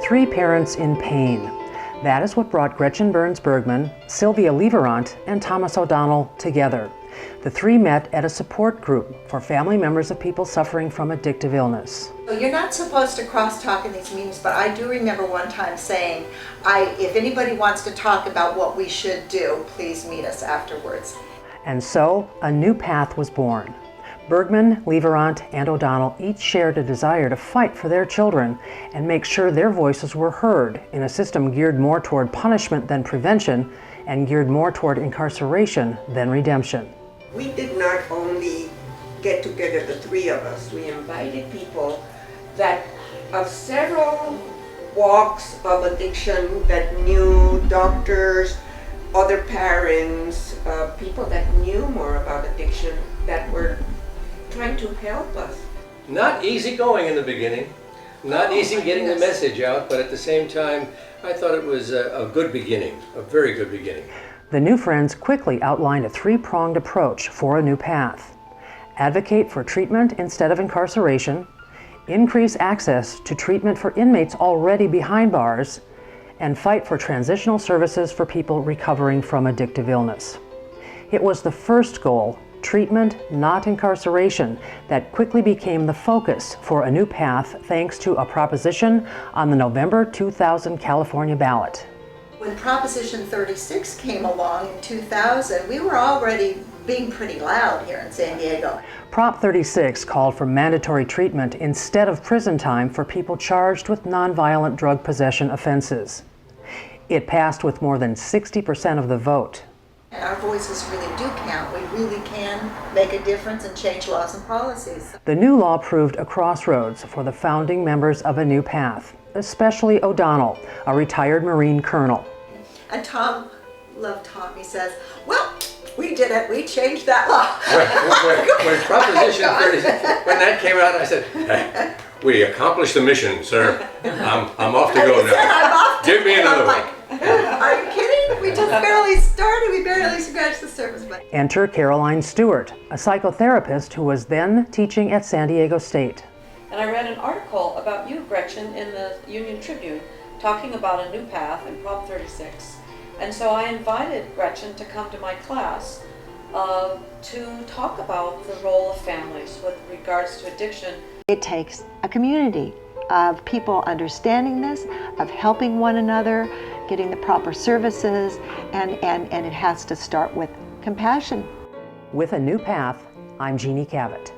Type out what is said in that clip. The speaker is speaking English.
Three parents in pain. That is what brought Gretchen Burns Bergman, Sylvia Leverant, and Thomas O'Donnell together. The three met at a support group for family members of people suffering from addictive illness. You're not supposed to crosstalk in these meetings, but I do remember one time saying, if anybody wants to talk about what we should do, please meet us afterwards. And so, a new path was born. Bergman, Leverant, and O'Donnell each shared a desire to fight for their children and make sure their voices were heard in a system geared more toward punishment than prevention and geared more toward incarceration than redemption. We did not only get together, the three of us. We invited people that of several walks of addiction that knew doctors, other parents, people that knew more about addiction that were trying to help us. Not easy going in the beginning, not easy getting the message out, but at the same time, I thought it was a good beginning, a very good beginning. The new friends quickly outlined a three-pronged approach for a new path. Advocate for treatment instead of incarceration, increase access to treatment for inmates already behind bars, and fight for transitional services for people recovering from addictive illness. It was the first goal, treatment, not incarceration, that quickly became the focus for a new path thanks to a proposition on the November 2000 California ballot. When Proposition 36 came along in 2000, we were already being pretty loud here in San Diego. Prop 36 called for mandatory treatment instead of prison time for people charged with nonviolent drug possession offenses. It passed with more than 60% of the vote. Our voices really do count. We really can make a difference and change laws and policies. The new law proved a crossroads for the founding members of a new path, especially O'Donnell, a retired Marine colonel. And Tom, love Tom, he says, well, we did it, we changed that law. When Proposition 36, when that came out, I said, hey, we accomplished the mission, sir. I'm off to go now. I'm off to Give me another one. Are you kidding? We just barely started. We barely scratched the surface. But Enter Caroline Stewart, a psychotherapist who was then teaching at San Diego State. And I read an article about you, Gretchen, in the Union Tribune, talking about a new path in Prop 36. And so I invited Gretchen to come to my class to talk about the role of families with regards to addiction. It takes a community of people understanding this, of helping one another, getting the proper services, and it has to start with compassion. With a new path, I'm Jeannie Cavett.